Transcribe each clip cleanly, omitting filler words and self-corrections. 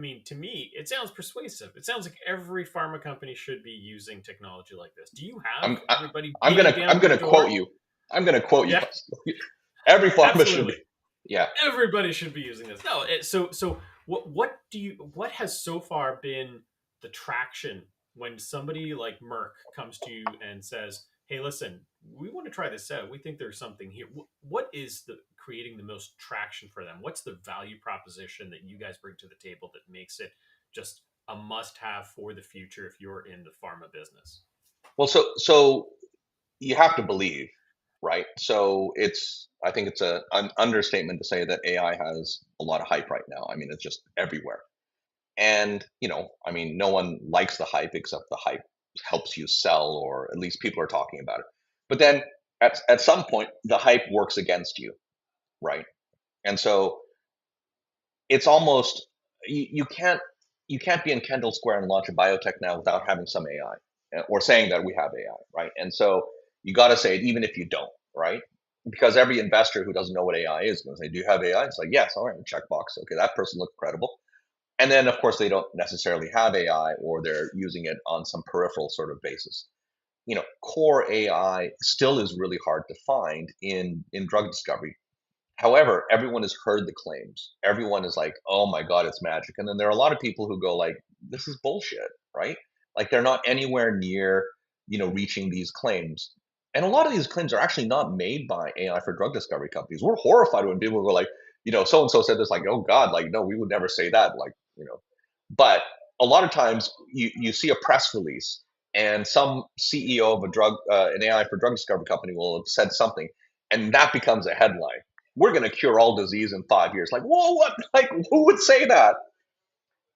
I mean, to me, it sounds persuasive. It sounds like every pharma company should be using technology like this. Do you have I'm I, everybody I'm beating gonna down I'm your gonna quote door? you. I'm gonna quote you. Yeah, Every pharma should be. absolutely. Yeah. Everybody should be using this. No, so what has so far been the traction when somebody like Merck comes to you and says, "Hey, listen, we want to try this out. We think there's something here." What is the creating the most traction for them? What's the value proposition that you guys bring to the table that makes it just a must-have for the future if you're in the pharma business? Well, so you have to believe, right? So I think it's an understatement to say that AI has a lot of hype right now. I mean, it's just everywhere. And, I mean, no one likes the hype except the hype helps you sell, or at least people are talking about it. But then at some point, the hype works against you, right? And so it's almost you can't be in Kendall Square and launch a biotech now without having some AI or saying that we have AI, right? And so you got to say it even if you don't, right? Because every investor who doesn't know what AI is going to say, "Do you have AI?" It's like, "Yes, all right, checkbox. Okay, that person looks credible." And then, of course, they don't necessarily have AI, or they're using it on some peripheral sort of basis. Core AI still is really hard to find in drug discovery. However, everyone has heard the claims. Everyone is like, "Oh my God, it's magic." And then there are a lot of people who go like, "This is bullshit," right? Like they're not anywhere near, reaching these claims. And a lot of these claims are actually not made by AI for drug discovery companies. We're horrified when people go like, so and so said this, like, "Oh God, like no, we would never say that." Like, but a lot of times you see a press release and some CEO of an AI for drug discovery company will have said something, and that becomes a headline. "We're going to cure all disease in 5 years." Like, whoa, what? Like, who would say that?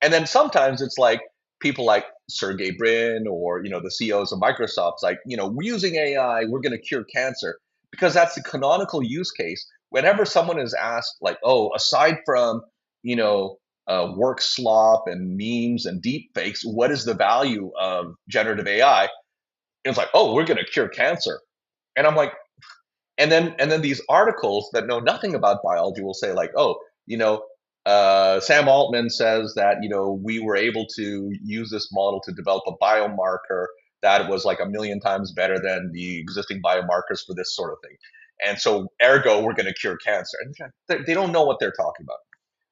And then sometimes it's like people like Sergey Brin, or the CEOs of Microsoft's like, "We're using AI, we're going to cure cancer," because that's the canonical use case. Whenever someone is asked, like, "Oh, aside from you know work slop and memes and deep fakes, what is the value of generative AI?" It's like, "Oh, we're going to cure cancer," and I'm like, and then these articles that know nothing about biology will say like, "Oh, Sam Altman says that we were able to use this model to develop a biomarker that was like a million times better than the existing biomarkers for this sort of thing, and so ergo we're going to cure cancer." And they don't know what they're talking about.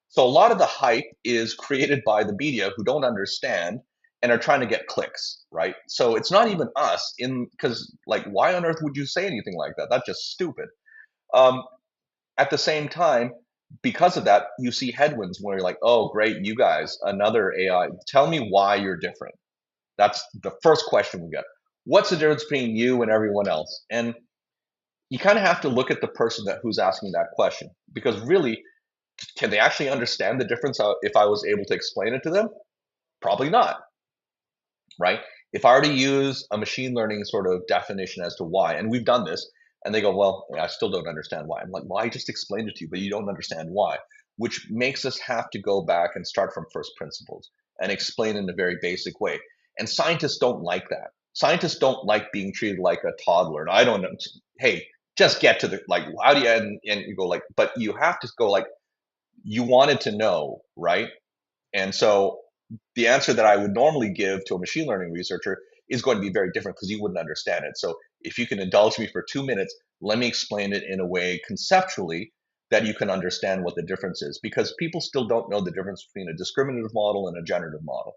So a lot of the hype is created by the media who don't understand and are trying to get clicks, right? So it's not even us because like, why on earth would you say anything like that? That's just stupid. Um, at the same time, because of that, you see headwinds where you're like, "Oh, great, you guys, another AI. Tell me why you're different." That's the first question we get. What's the difference between you and everyone else? And you kind of have to look at the person who's asking that question, because really, can they actually understand the difference if I was able to explain it to them? Probably not, right? If I were to use a machine learning sort of definition as to why, and we've done this, and they go, "Well, I still don't understand why." I'm like, "Well, I just explained it to you, but you don't understand why," which makes us have to go back and start from first principles and explain in a very basic way. And scientists don't like that. Scientists don't like being treated like a toddler. And I don't know. Hey, just get to the like, how do you, and you go like, but you have to go like, "You wanted to know, right?" And so the answer that I would normally give to a machine learning researcher is going to be very different because you wouldn't understand it. So if you can indulge me for 2 minutes, let me explain it in a way conceptually that you can understand what the difference is, because people still don't know the difference between a discriminative model and a generative model.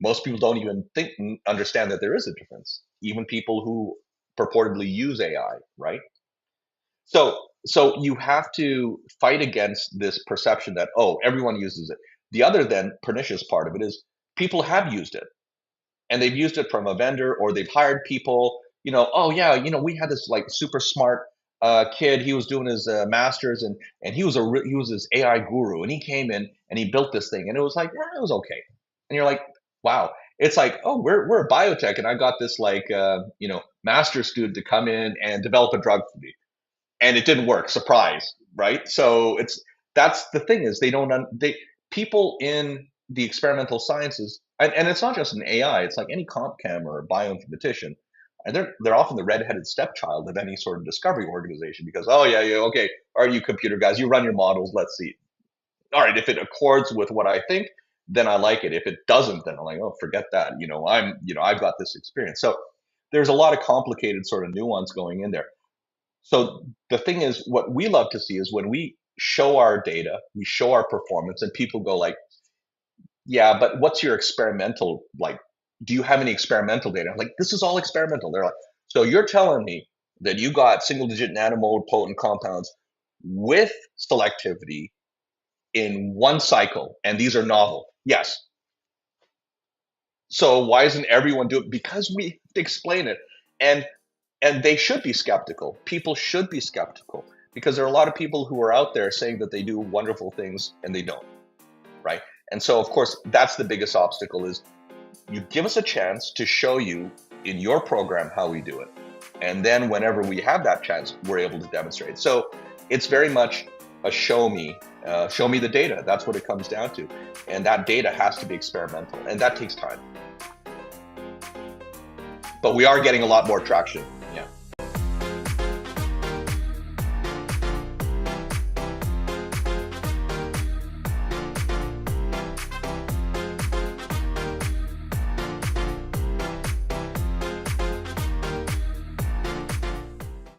Most people don't even understand that there is a difference, even people who purportedly use AI, right? So you have to fight against this perception that, "Oh, everyone uses it." The other then pernicious part of it is people have used it, and they've used it from a vendor, or they've hired people. "Oh yeah, we had this like super smart kid. He was doing his masters, and he was this AI guru, and he came in and he built this thing, and it was like, yeah, it was okay." And you're like, "Wow." It's like, "Oh, we're a biotech, and I got this like master student to come in and develop a drug for me, and it didn't work. Surprise, right?" So that's the thing, is they don't they people in the experimental sciences, and it's not just an AI. It's like any comp chem or bioinformatician, and they're often the redheaded stepchild of any sort of discovery organization, because, "Oh yeah, yeah, okay, all right, you computer guys, you run your models. Let's see. All right, if it accords with what I think, then I like it. If it doesn't, then I'm like, oh, forget that. I've got this experience. So there's a lot of complicated sort of nuance going in there. So the thing is, what we love to see is when we show our data, we show our performance, and people go like, yeah, but what's your experimental, like, do you have any experimental data? I'm like, this is all experimental. They're like, so you're telling me that you got single digit nanomolar potent compounds with selectivity in one cycle, and these are novel? Yes. So why isn't everyone doing it? Because we explain it. And they should be skeptical. People should be skeptical, because there are a lot of people who are out there saying that they do wonderful things and they don't, right? And so, of course, that's the biggest obstacle, is you give us a chance to show you in your program how we do it. And then whenever we have that chance, we're able to demonstrate. So it's very much a show me the data. That's what it comes down to. And that data has to be experimental, and that takes time. But we are getting a lot more traction.